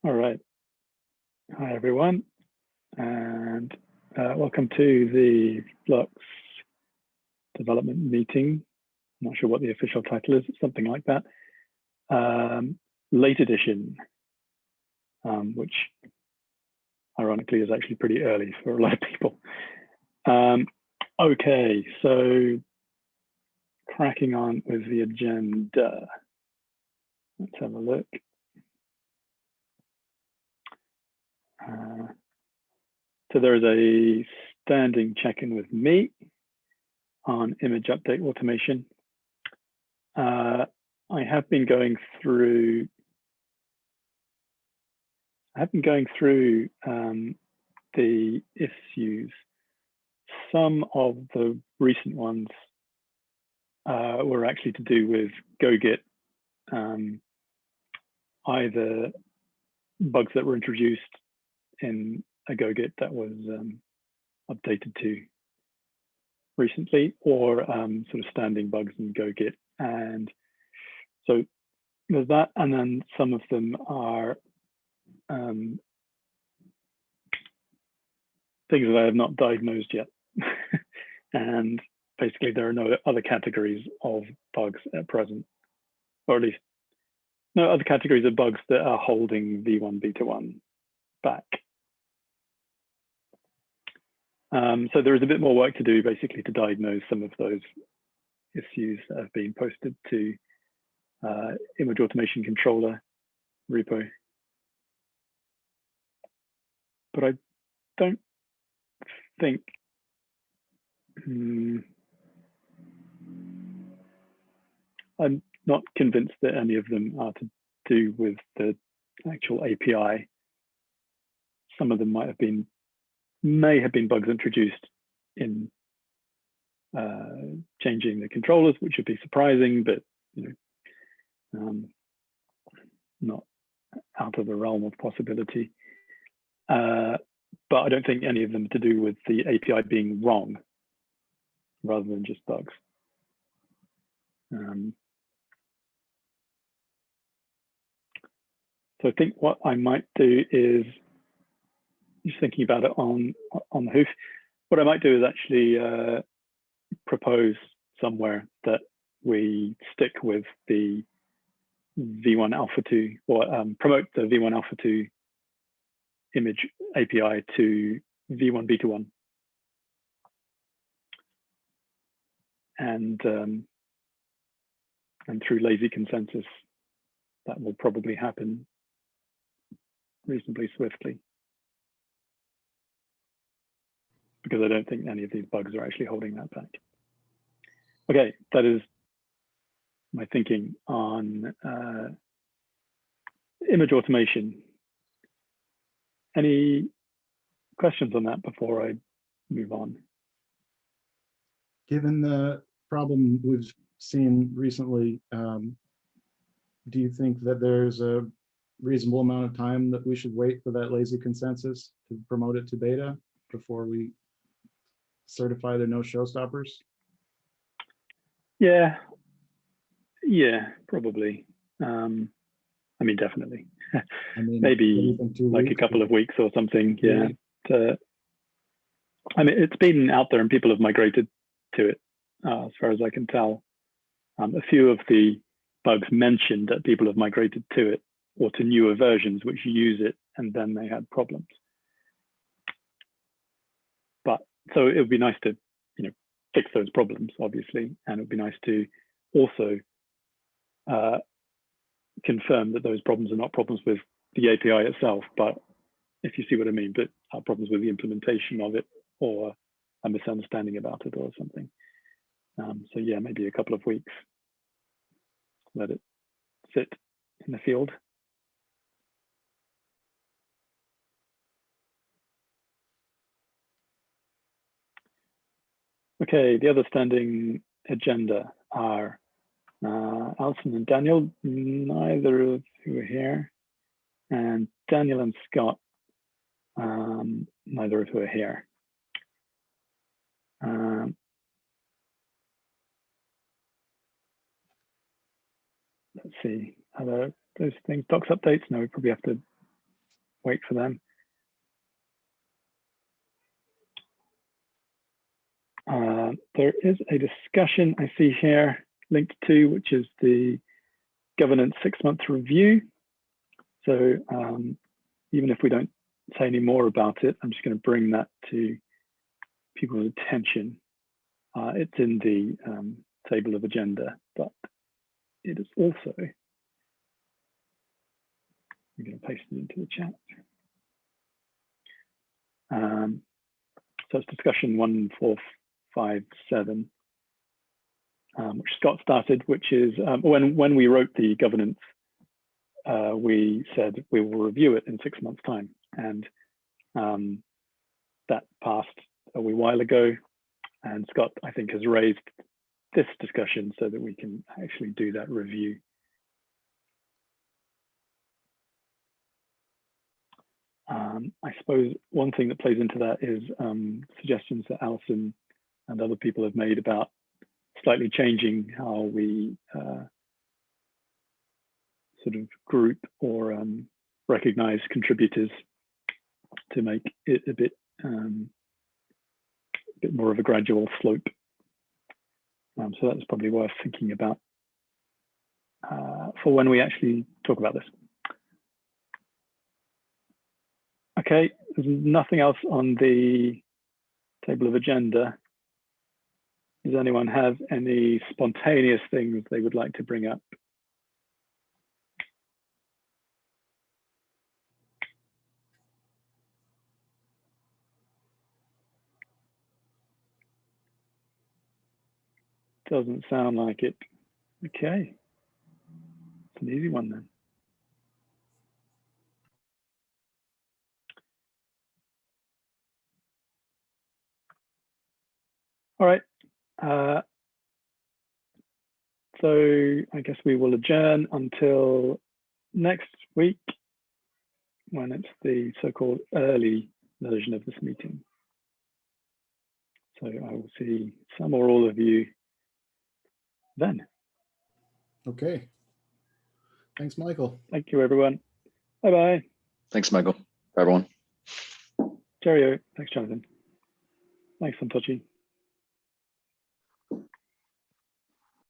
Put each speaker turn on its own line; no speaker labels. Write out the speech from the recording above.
All right. Hi, everyone, and welcome to the Flux development meeting. I'm not sure what the official title is. It's something like that. Late edition, which ironically is actually pretty early for a lot of people. Okay, so cracking on with the agenda. Let's have a look. So there is a standing check-in with me on image update automation. I have been going through the issues. Some of the recent ones were actually to do with GoGit, either bugs that were introduced in a GoGit that was updated to recently, or sort of standing bugs in GoGit. And so there's that, and then some of them are things that I have not diagnosed yet. And basically there are no other categories of bugs at present, or at least no other categories of bugs that are holding V1 Beta 1 back. So there is a bit more work to do basically to diagnose some of those issues that have been posted to image automation controller repo. But I don't think I'm not convinced that any of them are to do with the actual API. Some of them may have been bugs introduced in changing the controllers, which would be surprising, but not out of the realm of possibility. But I don't think any of them to do with the API being wrong, rather than just bugs. So I think what I might do is, just thinking about it on the hoof, what I might do is actually propose somewhere that we stick with the V1 Alpha 2, or promote the V1 Alpha 2 image API to V1 Beta 1. And through lazy consensus, that will probably happen reasonably swiftly, because I don't think any of these bugs are actually holding that back. Okay, that is my thinking on image automation. Any questions on that before I move on?
Given the problem we've seen recently, do you think that there's a reasonable amount of time that we should wait for that lazy consensus to promote it to beta before we certify there are no showstoppers?
Yeah, probably. I mean, definitely. Maybe like a couple of weeks or something. Yeah. I mean, it's been out there and people have migrated to it, as far as I can tell. A few of the bugs mentioned that people have migrated to it or to newer versions which use it, and then they had problems. But so it would be nice to, fix those problems, obviously, and it would be nice to also confirm that those problems are not problems with the API itself, but if you see what I mean, but are problems with the implementation of it or a misunderstanding about it or something. So yeah, maybe a couple of weeks, let it sit in the field. Okay, the other standing agenda are Alison and Daniel, neither of who are here, and Daniel and Scott, neither of who are here. Let's see, are there those things, docs updates? No, we probably have to wait for them. There is a discussion I see here linked to, which is the governance 6-month review. So even if we don't say any more about it, I'm just going to bring that to people's attention. It's in the table of agenda, but it is also, I'm going to paste it into the chat. So it's discussion 1457, which Scott started, which is when we wrote the governance, we said we will review it in 6 months' time. And that passed a wee while ago. And Scott, I think, has raised this discussion so that we can actually do that review. I suppose one thing that plays into that is suggestions that Alison and other people have made about slightly changing how we sort of group or recognize contributors to make it a bit more of a gradual slope. So that's probably worth thinking about for when we actually talk about this. Okay, there's nothing else on the table of agenda. Does anyone have any spontaneous things they would like to bring up? Doesn't sound like it. Okay, it's an easy one then. All right. So I guess we will adjourn until next week when it's the so-called early version of this meeting. So I will see some or all of you then.
Okay. Thanks, Michael.
Thank you, everyone. Bye-bye.
Thanks, Michael. Bye, everyone.
Cheerio. Thanks, Jonathan. Thanks, Santochi.